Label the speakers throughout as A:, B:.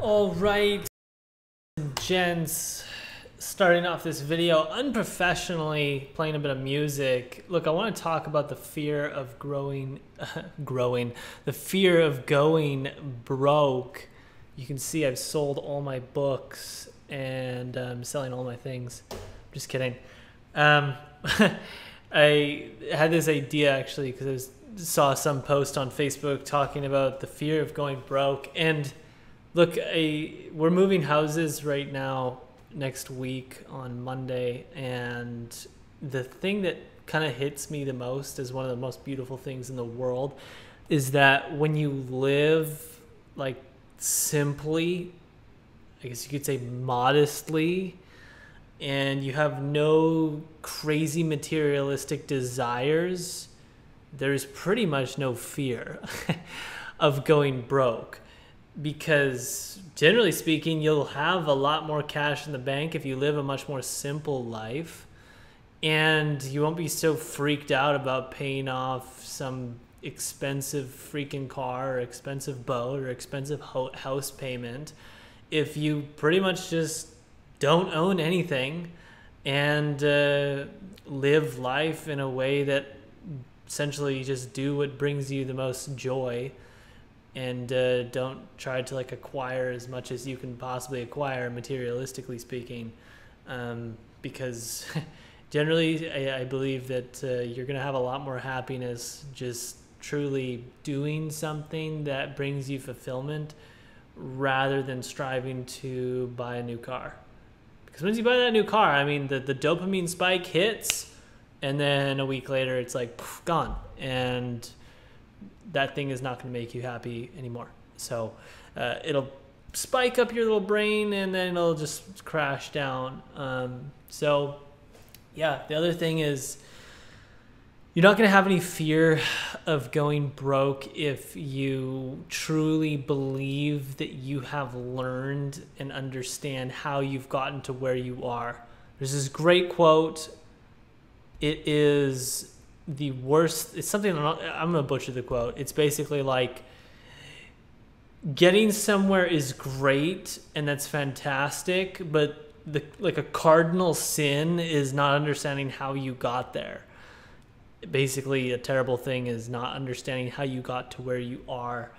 A: All right, gents, starting off this video unprofessionally, playing a bit of music. Look, I want to talk about the fear of the fear of going broke. You can see I've sold all my books and I'm selling all my things. Just kidding. I had this idea actually because I saw some post on Facebook talking about the fear of going broke. And look, we're moving houses right now next week on Monday, and the thing that kind of hits me the most is one of the most beautiful things in the world is that when you live like simply, I guess you could say modestly, and you have no crazy materialistic desires, there's pretty much no fear of going broke. Because generally speaking, you'll have a lot more cash in the bank if you live a much more simple life, and you won't be so freaked out about paying off some expensive freaking car or expensive boat or expensive house payment if you pretty much just don't own anything and live life in a way that essentially you just do what brings you the most joy. And don't try to like acquire as much as you can possibly acquire, materialistically speaking, because generally I believe that you're going to have a lot more happiness just truly doing something that brings you fulfillment rather than striving to buy a new car. Because once you buy that new car, I mean, the dopamine spike hits, and then a week later it's like poof, gone. And that thing is not going to make you happy anymore. So it'll spike up your little brain and then it'll just crash down. So yeah, the other thing is you're not going to have any fear of going broke if you truly believe that you have learned and understand how you've gotten to where you are. There's this great quote. It is the worst. It's something I'm gonna butcher the quote. It's basically like, getting somewhere is great and that's fantastic, but like a cardinal sin is not understanding how you got there. Basically, a terrible thing is not understanding how you got to where you are.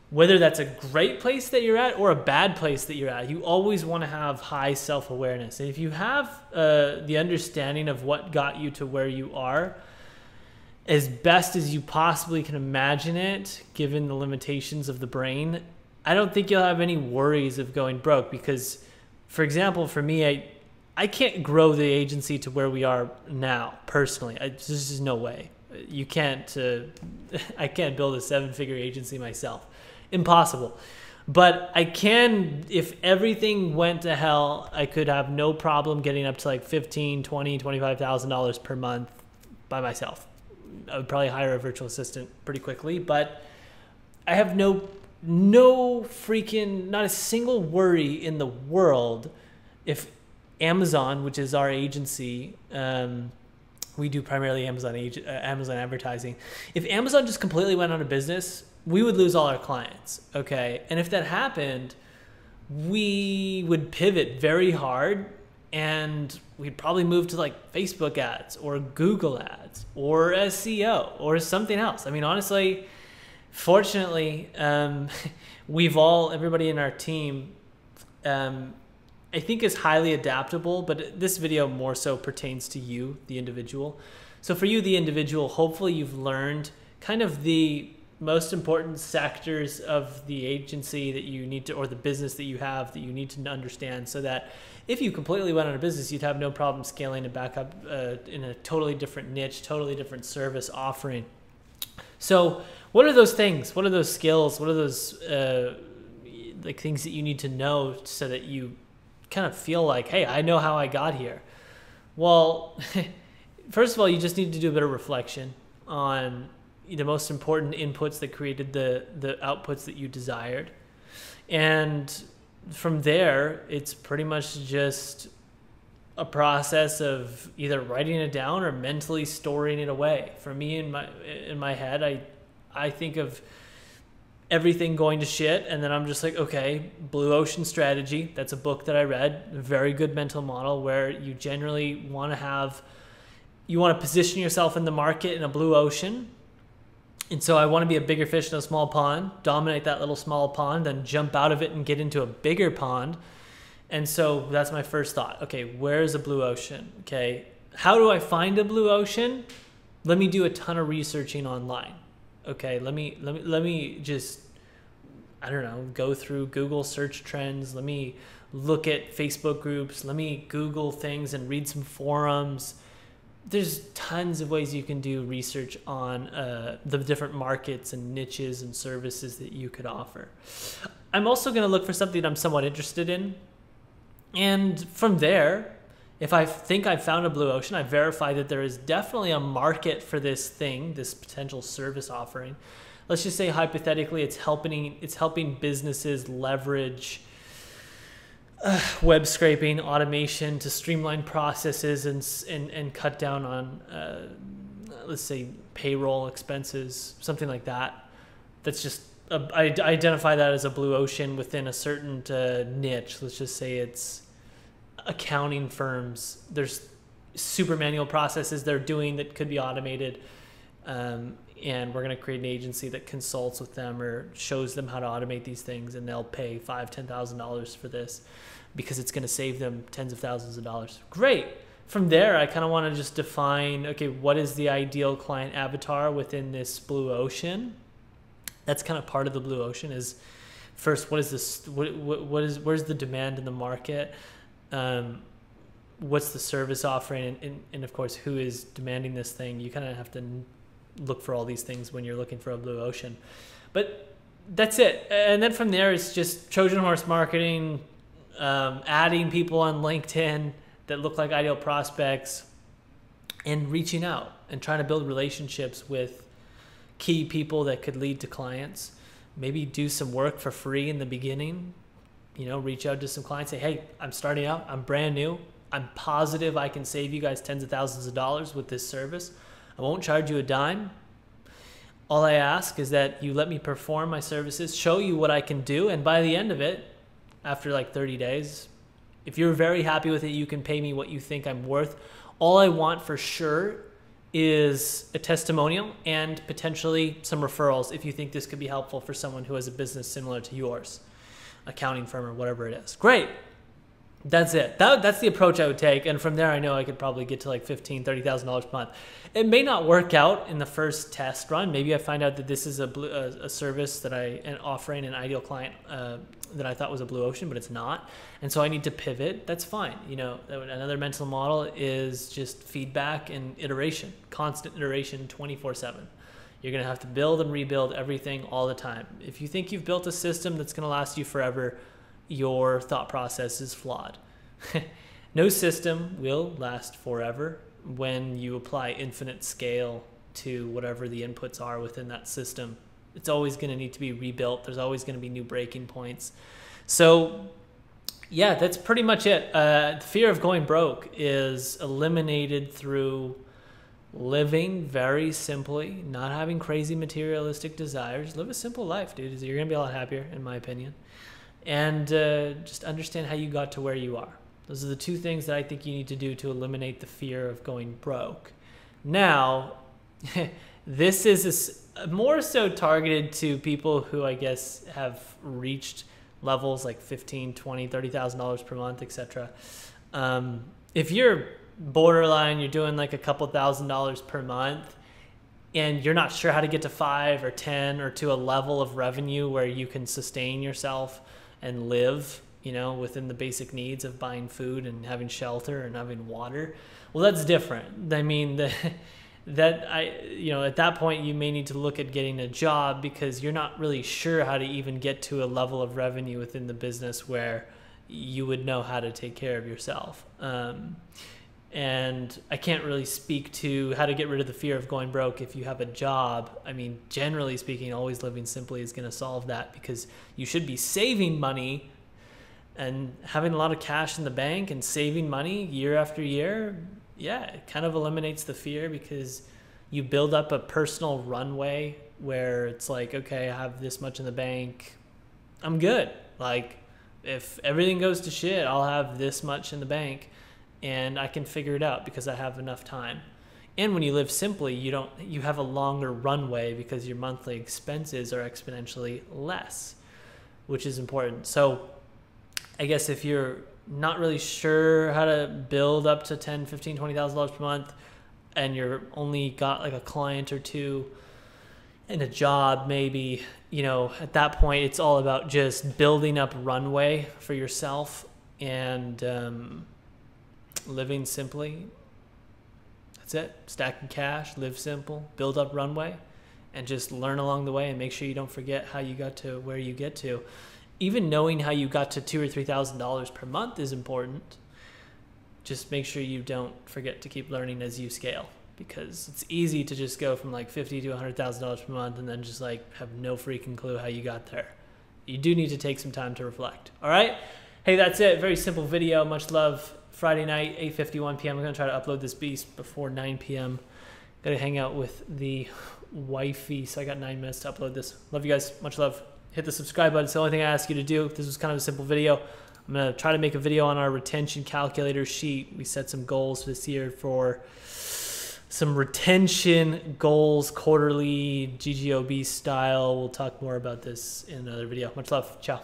A: Whether that's a great place that you're at or a bad place that you're at, you always want to have high self-awareness. And if you have the understanding of what got you to where you are, as best as you possibly can imagine it, given the limitations of the brain, I don't think you'll have any worries of going broke. Because, for example, for me, I can't grow the agency to where we are now, personally. There's just no way. You can't, I can't build a 7-figure agency myself. Impossible. But I can, if everything went to hell, I could have no problem getting up to like $15,000, $20,000, $25,000 per month by myself. I would probably hire a virtual assistant pretty quickly, but I have no freaking, not a single worry in the world if Amazon, which is our agency, we do primarily Amazon advertising. If Amazon just completely went out of business, we would lose all our clients, okay? And if that happened, we would pivot very hard, and we'd probably move to like Facebook ads or Google ads or SEO or something else. I mean, honestly, fortunately, everybody in our team, I think is highly adaptable, but this video more so pertains to you, the individual. So for you, the individual, hopefully you've learned kind of the most important sectors of the agency that you need to, or the business that you have that you need to understand, so that if you completely went out of business, you'd have no problem scaling it back up in a totally different niche, totally different service offering. So what are those things? What are those skills? What are those like things that you need to know so that you kind of feel like, hey, I know how I got here? Well, first of all, you just need to do a bit of reflection on the most important inputs that created the outputs that you desired. And from there, it's pretty much just a process of either writing it down or mentally storing it away. For me, in my head, I think of everything going to shit. And then I'm just like, okay, Blue Ocean Strategy. That's a book that I read, a very good mental model where you generally want to position yourself in the market in a blue ocean. And so I want to be a bigger fish in a small pond, dominate that little small pond, then jump out of it and get into a bigger pond. And so that's my first thought. Okay, where's a blue ocean? Okay, how do I find a blue ocean? Let me do a ton of researching online. Okay, let me just, I don't know, go through Google search trends. Let me look at Facebook groups. Let me Google things and read some forums. There's tons of ways you can do research on the different markets and niches and services that you could offer. I'm also going to look for something I'm somewhat interested in. And from there, if I think I've found a blue ocean, I verify that there is definitely a market for this thing, this potential service offering. Let's just say hypothetically it's helping businesses leverage web scraping, automation to streamline processes and cut down on, let's say, payroll expenses, something like that. That's just, I identify that as a blue ocean within a certain niche. Let's just say it's accounting firms. There's super manual processes they're doing that could be automated. And we're going to create an agency that consults with them or shows them how to automate these things, and they'll pay $5,000, $10,000 for this because it's going to save them tens of thousands of dollars. Great. From there, I kind of want to just define, okay, what is the ideal client avatar within this blue ocean? That's kind of part of the blue ocean is first, what is this? Where's the demand in the market? What's the service offering? And of course, who is demanding this thing? You kind of have to look for all these things when you're looking for a blue ocean. But that's it. And then from there, it's just Trojan horse marketing, adding people on LinkedIn that look like ideal prospects, and reaching out and trying to build relationships with key people that could lead to clients. Maybe do some work for free in the beginning. Reach out to some clients, say, hey, I'm starting out, I'm brand new. I'm positive I can save you guys tens of thousands of dollars with this service. I won't charge you a dime. All I ask is that you let me perform my services, show you what I can do, and by the end of it, after like 30 days, if you're very happy with it, you can pay me what you think I'm worth. All I want for sure is a testimonial and potentially some referrals if you think this could be helpful for someone who has a business similar to yours, accounting firm or whatever it is. Great. That's it. That's the approach I would take. And from there, I know I could probably get to like $15,000, $30,000 per month. It may not work out in the first test run. Maybe I find out that this is a service that I'm offering an ideal client that I thought was a blue ocean, but it's not. And so I need to pivot. That's fine. Another mental model is just feedback and iteration, constant iteration 24/7. You're going to have to build and rebuild everything all the time. If you think you've built a system that's going to last you forever, your thought process is flawed. No system will last forever when you apply infinite scale to whatever the inputs are within that system. It's always going to need to be rebuilt. There's always going to be new breaking points. So yeah, that's pretty much it. The fear of going broke is eliminated through living very simply, not having crazy materialistic desires. Live a simple life, dude. You're going to be a lot happier, in my opinion. And just understand how you got to where you are. Those are the two things that I think you need to do to eliminate the fear of going broke. Now, this is more so targeted to people who I guess have reached levels like $15,000, $20,000, $30,000 per month, etc. If you're borderline, you're doing like a couple $1,000s per month, and you're not sure how to get to 5 or 10 or to a level of revenue where you can sustain yourself and live, within the basic needs of buying food and having shelter and having water, well, that's different. I mean, at that point, you may need to look at getting a job because you're not really sure how to even get to a level of revenue within the business where you would know how to take care of yourself. And I can't really speak to how to get rid of the fear of going broke if you have a job. I mean, generally speaking, always living simply is going to solve that because you should be saving money and having a lot of cash in the bank and saving money year after year. Yeah, it kind of eliminates the fear because you build up a personal runway where it's like, okay, I have this much in the bank, I'm good. Like, if everything goes to shit, I'll have this much in the bank and I can figure it out because I have enough time. And when you live simply, you have a longer runway because your monthly expenses are exponentially less, which is important. So I guess if you're not really sure how to build up to $10,000, $15,000, $20,000 per month, and you're only got like a client or two and a job, maybe, at that point, it's all about just building up runway for yourself and living simply. That's it. Stacking cash, live simple, build up runway, and just learn along the way and make sure you don't forget how you got to where you get to. Even knowing how you got to $2,000 or $3,000 per month is important. Just make sure you don't forget to keep learning as you scale, because it's easy to just go from like $50,000 to $100,000 per month and then just like have no freaking clue how you got there. You do need to take some time to reflect. All right. Hey, that's it. Very simple video. Much love. Friday night, 8:51 p.m. I'm going to try to upload this beast before 9 p.m. Got to hang out with the wifey, so I got 9 minutes to upload this. Love you guys. Much love. Hit the subscribe button. It's the only thing I ask you to do. This was kind of a simple video. I'm going to try to make a video on our retention calculator sheet. We set some goals this year for some retention goals, quarterly, GGOB style. We'll talk more about this in another video. Much love. Ciao.